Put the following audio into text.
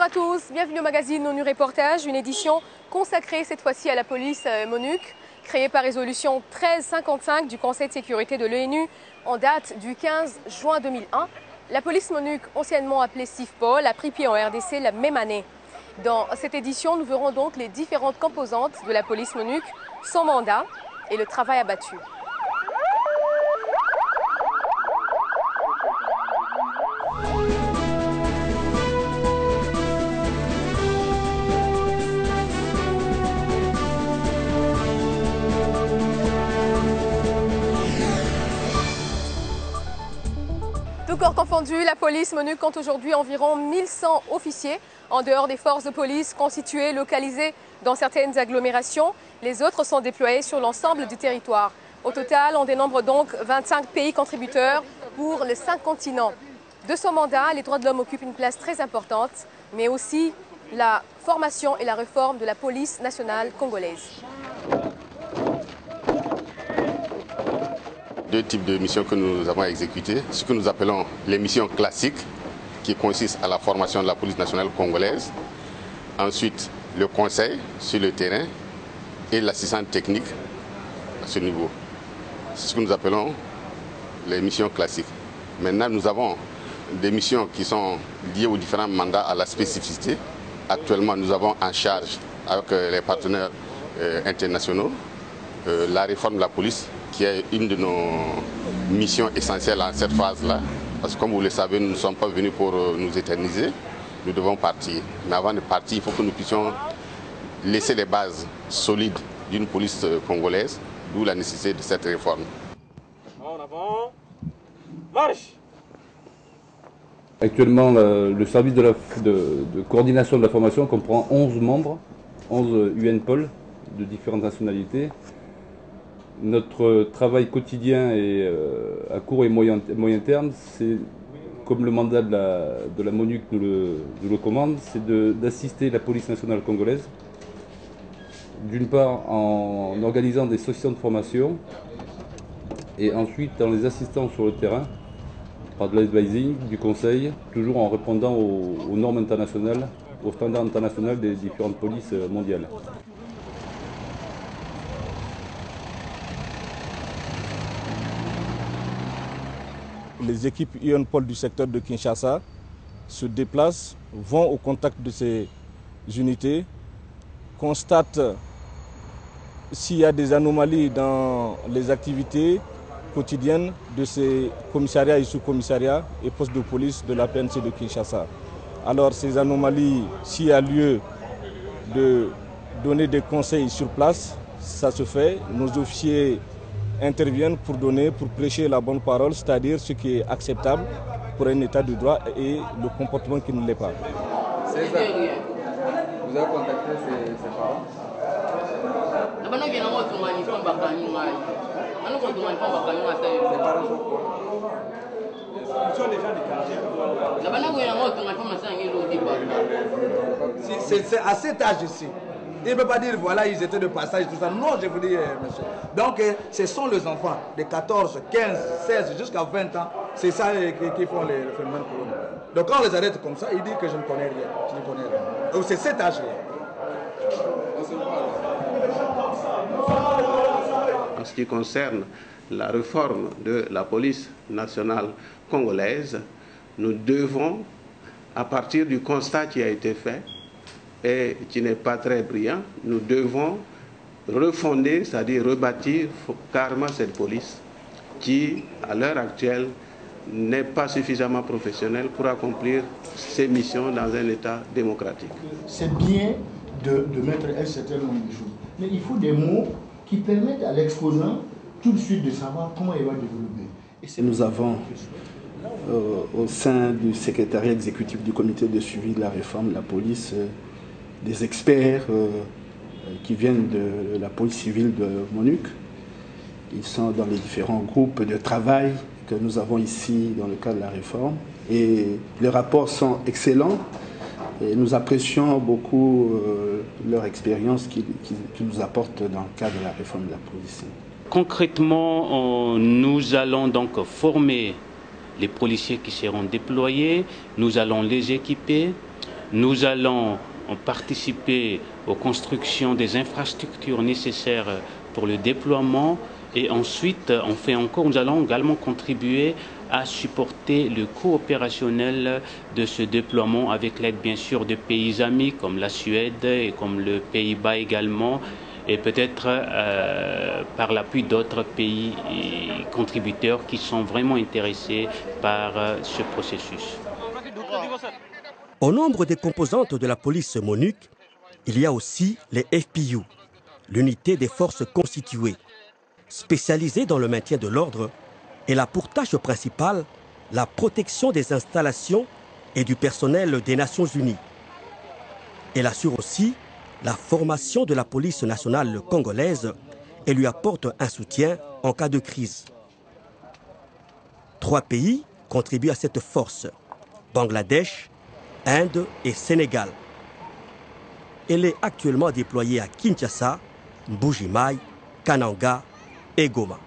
Bonjour à tous, bienvenue au magazine ONU Reportage, une édition consacrée cette fois-ci à la police MONUC, créée par résolution 1355 du Conseil de sécurité de l'ONU en date du 15 juin 2001. La police MONUC, anciennement appelée CIFPOL, a pris pied en RDC la même année. Dans cette édition, nous verrons donc les différentes composantes de la police MONUC, son mandat et le travail abattu. Tout corps confondu, la police MONUC compte aujourd'hui environ 1100 officiers, en dehors des forces de police constituées, localisées dans certaines agglomérations. Les autres sont déployés sur l'ensemble du territoire. Au total, on dénombre donc 25 pays contributeurs pour les 5 continents. De son mandat, les droits de l'homme occupent une place très importante, mais aussi la formation et la réforme de la police nationale congolaise. Deux types de missions que nous avons exécutées, ce que nous appelons les missions classiques, qui consistent à la formation de la police nationale congolaise, ensuite le conseil sur le terrain et l'assistance technique à ce niveau. C'est ce que nous appelons les missions classiques. Maintenant, nous avons des missions qui sont liées aux différents mandats à la spécificité. Actuellement, nous avons en charge, avec les partenaires internationaux, la réforme de la police, qui est une de nos missions essentielles en cette phase-là. Parce que comme vous le savez, nous ne sommes pas venus pour nous éterniser, nous devons partir. Mais avant de partir, il faut que nous puissions laisser les bases solides d'une police congolaise, d'où la nécessité de cette réforme. En avant, marche! Actuellement, le service de coordination de la formation comprend 11 membres, 11 UNPOL de différentes nationalités. Notre travail quotidien et à court et moyen terme, c'est, comme le mandat de la MONUC nous le commande, c'est d'assister la police nationale congolaise, d'une part en organisant des sessions de formation et ensuite en les assistant sur le terrain par de l'advising, du conseil, toujours en répondant aux normes internationales, aux standards internationaux des différentes polices mondiales. Les équipes UNPOL du secteur de Kinshasa se déplacent, vont au contact de ces unités, constatent s'il y a des anomalies dans les activités quotidiennes de ces commissariats et sous-commissariats et postes de police de la PNC de Kinshasa. Alors ces anomalies, s'il y a lieu de donner des conseils sur place, ça se fait. Nos officiers interviennent pour prêcher la bonne parole, c'est-à-dire ce qui est acceptable pour un état de droit et le comportement qui ne l'est pas. C'est ça. Vous avez contacté ses parents? Ses parents sont quoi? Ils sont déjà déclarés. C'est à cet âge ici. Il ne peut pas dire, voilà, ils étaient de passage, tout ça. Non, je vous dis, monsieur. Donc, ce sont les enfants de 14, 15, 16 jusqu'à 20 ans. C'est ça qui font les phénomènes corona. Donc, quand on les arrête comme ça, ils disent que je ne connais rien. Je ne connais rien. Donc, c'est cet âge-là. En ce qui concerne la réforme de la police nationale congolaise, nous devons, à partir du constat qui a été fait, et qui n'est pas très brillant, nous devons refonder, c'est-à-dire rebâtir carrément cette police qui, à l'heure actuelle, n'est pas suffisamment professionnelle pour accomplir ses missions dans un État démocratique. C'est bien de mettre un certain nombre de choses, mais il faut des mots qui permettent à l'exposant tout de suite de savoir comment il va développer. Et nous avons au sein du secrétariat exécutif du comité de suivi de la réforme de la police des experts qui viennent de la police civile de MONUC. Ils sont dans les différents groupes de travail que nous avons ici dans le cadre de la réforme. Et les rapports sont excellents et nous apprécions beaucoup leur expérience qu'ils nous apportent dans le cadre de la réforme de la police. Concrètement, nous allons donc former les policiers qui seront déployés, nous allons les équiper, Nous allons participer aux constructions des infrastructures nécessaires pour le déploiement et ensuite, nous allons également contribuer à supporter le coût opérationnel de ce déploiement avec l'aide bien sûr de pays amis comme la Suède et comme le Pays-Bas également et peut-être par l'appui d'autres pays contributeurs qui sont vraiment intéressés par ce processus. Au nombre des composantes de la police MONUC, il y a aussi les FPU, l'unité des forces constituées, spécialisée dans le maintien de l'ordre. Elle a pour tâche principale la protection des installations et du personnel des Nations Unies. Elle assure aussi la formation de la police nationale congolaise et lui apporte un soutien en cas de crise. 3 pays contribuent à cette force: Bangladesh, Inde et Sénégal. Elle est actuellement déployée à Kinshasa, Mbuji-Mayi, Kananga et Goma.